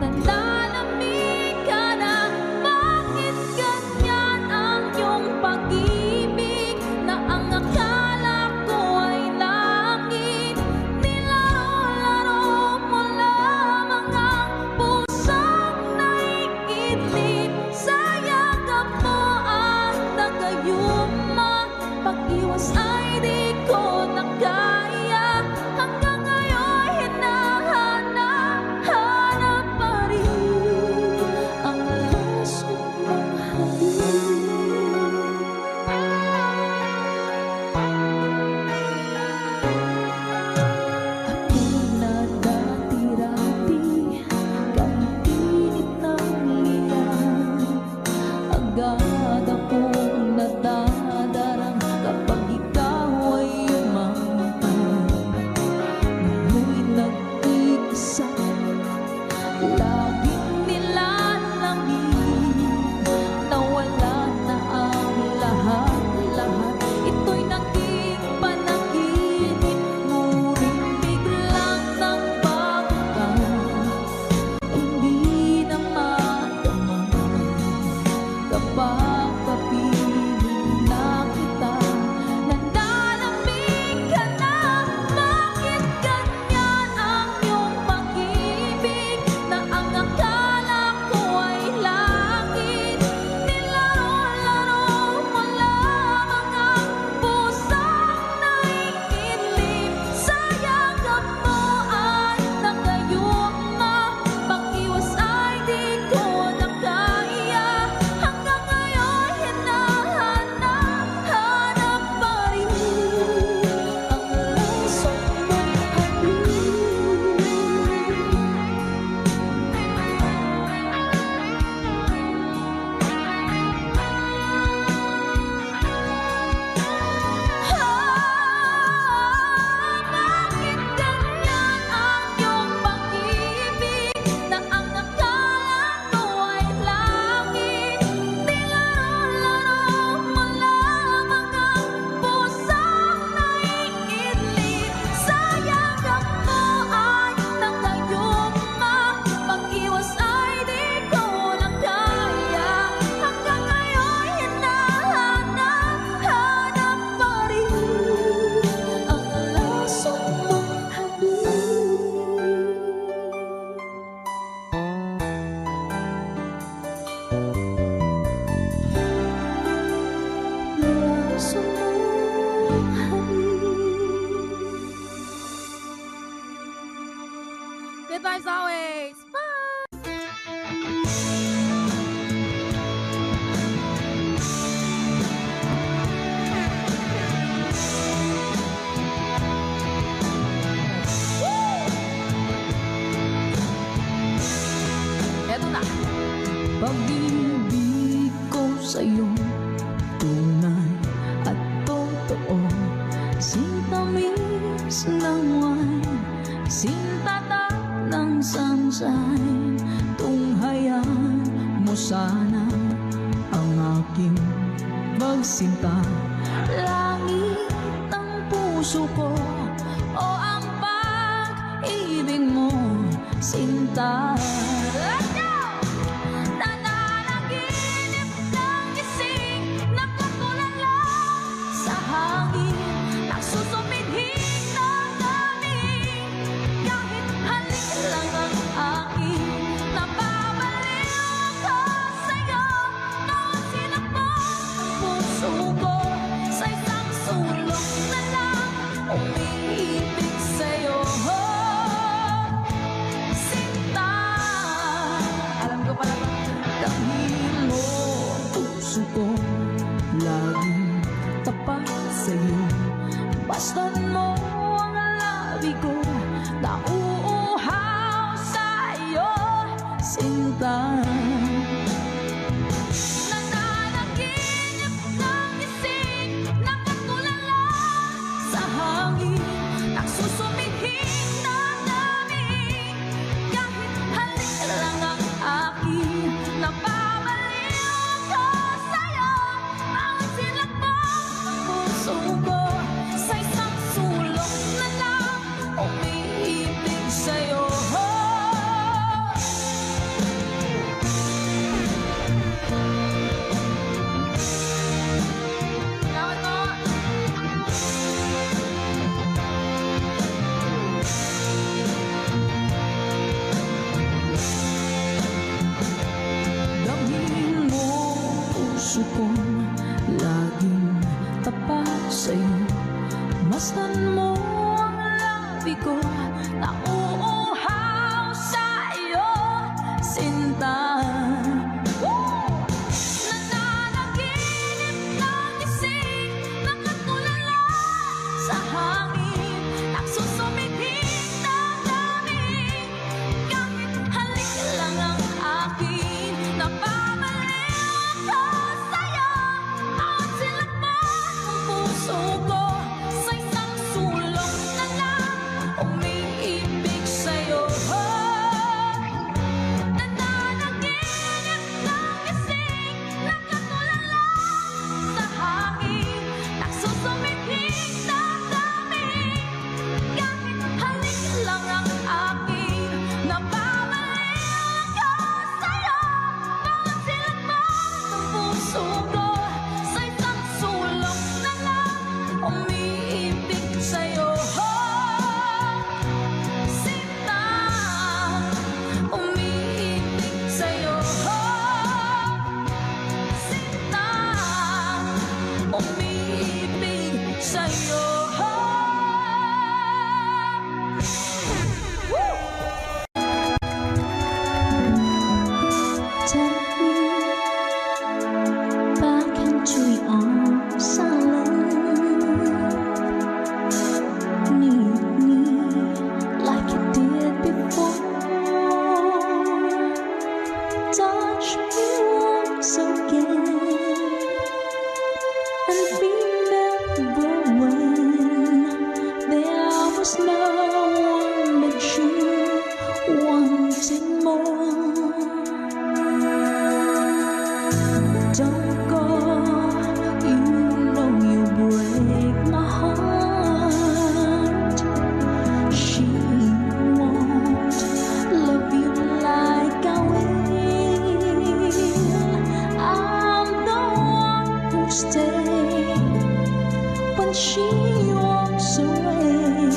Nananamig ka na, bakit ganyan ang iyong pag-ibig na ang akala ko ay langit? Nilaro-laro mo lamang ang pusong naiidlip. Sa yakap mo at nagayuma, pag-iwas ay di ko na kaya. Hanggang ngayon hinahanap-hanap pa rin ang laso mong ako'y nadati-rati, kahit init ng liyan. Agad akong nadadarang kapag ikaw ay umamatay. Ngayon'y nag-iisa, laging nilalamig. Nawala na ang lahat-lahat, ito'y naging panaginip. Ngunit biglang nagbago ka, hindi na madama kapag kapiling na kita. Nananamig ka na, bakit ganyan ang iyong pag-ibig na ang akala ko ay langit? Nilaro-laro mo lamang ang pusong naiidlip. Sa yakap mo at nagayuma, pag-iwas ay di ko na kaya. Hanggang ngayon hinahanap-hanap pa rin ang laso mong bakit ganyan ang iyong pag-ibig na ang akala ko ay langit? Nilaro-laro mo lamang ang pusong naiidlip. Sa yakap mo ay nagayuma, pag-iwas ay di ko na kaya. Hanggang ngayon hinahanap-hanap pa rin ang laso mong laso mong Good vibes always. Bye! Eto na. pag-ibig ko sa'yo, tunay at totoo. Sintamis ng wine, sintatak ng sunshine. Tunghayan mo sana ang aking magsinta. Langit ng puso ko, o ang pag-ibig mo, sinta. Nananaginip ng gising, nakatulala sa hangin, nagsusumidhing ng damig. Kahit halik lang ang aking, napabaliw ako sa'yo. Noon sinakbang ang puso ko sa isang sulok na lang, umiibig sa'yo. Sinta, sa'yo. Basta't mo ang labi ko, nauuhaw sa'yo, sinta. Nananaginip ng gising, nakatulala sa hangin, nagsusumihing na daming, kahit halik lang ang akin, napabaliw ko sa'yo, bawat silakbong ng puso ko, sa isang sulok na lang umiibig sa'yo. Damhin mo puso kong laging tapat sa'yo. Masdan mo ang labi ko, nauuhaw sa'yo, sinta. Nananaginip ng gising, nakatulala sa hangin, nagsusumihing ng daming, kahit halik lang ang akin, napabaliw ko sa'yo, bawat silakbong ng puso ko, sa isang sulok na lang umiibig sa'yo. Nananaginip ng gising, nakatulala sa hangin, nagsusumihing ng daming, kahit halik lang ang akin, napabaliw ko sa'yo, bawat silakbong ng puso ko, sa isang sulok na lang umiibig sa'yo. Sinta, umiibig sa'yo. Sinta, umiibig sa'yo. Take me back into your arms, I need me like you did before. Touch me once again and remember when there was no one but you wanted more. Don't go, you know you break my heart. She won't love you like I will. I'm the one who stays when she walks away,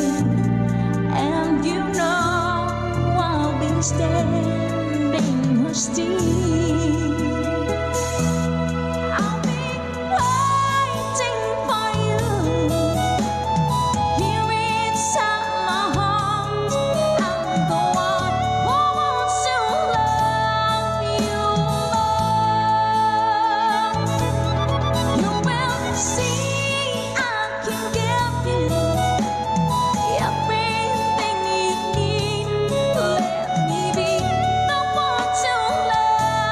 and you know I'll be standing her still. I'll be waiting for you here inside my heart. I'm the one who wants to love you more. You will see I can give you everything you need. Let me be the one to love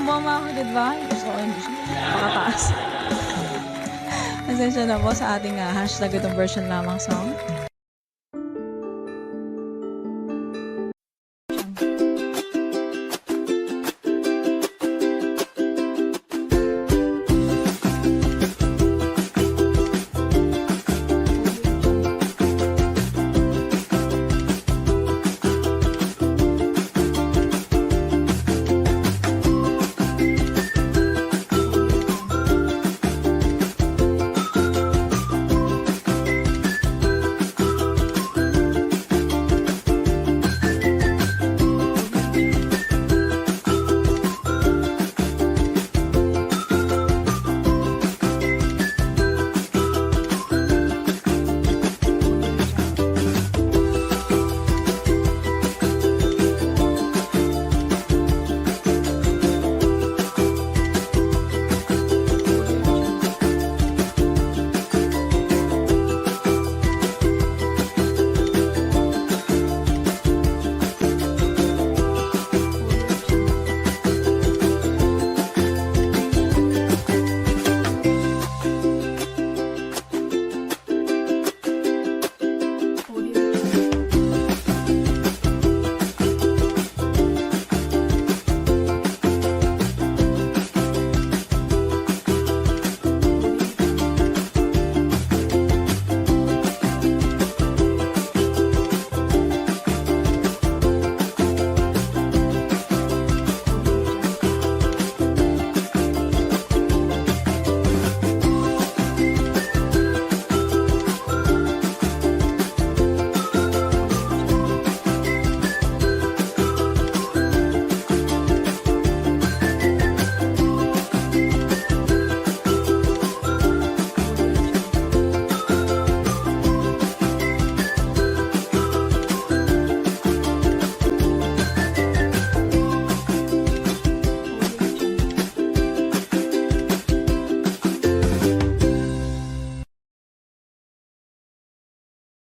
buong mga kapitbahay. Gusto ko yung pakataas. Pasensya na po sa ating hashtag itong version lamang song.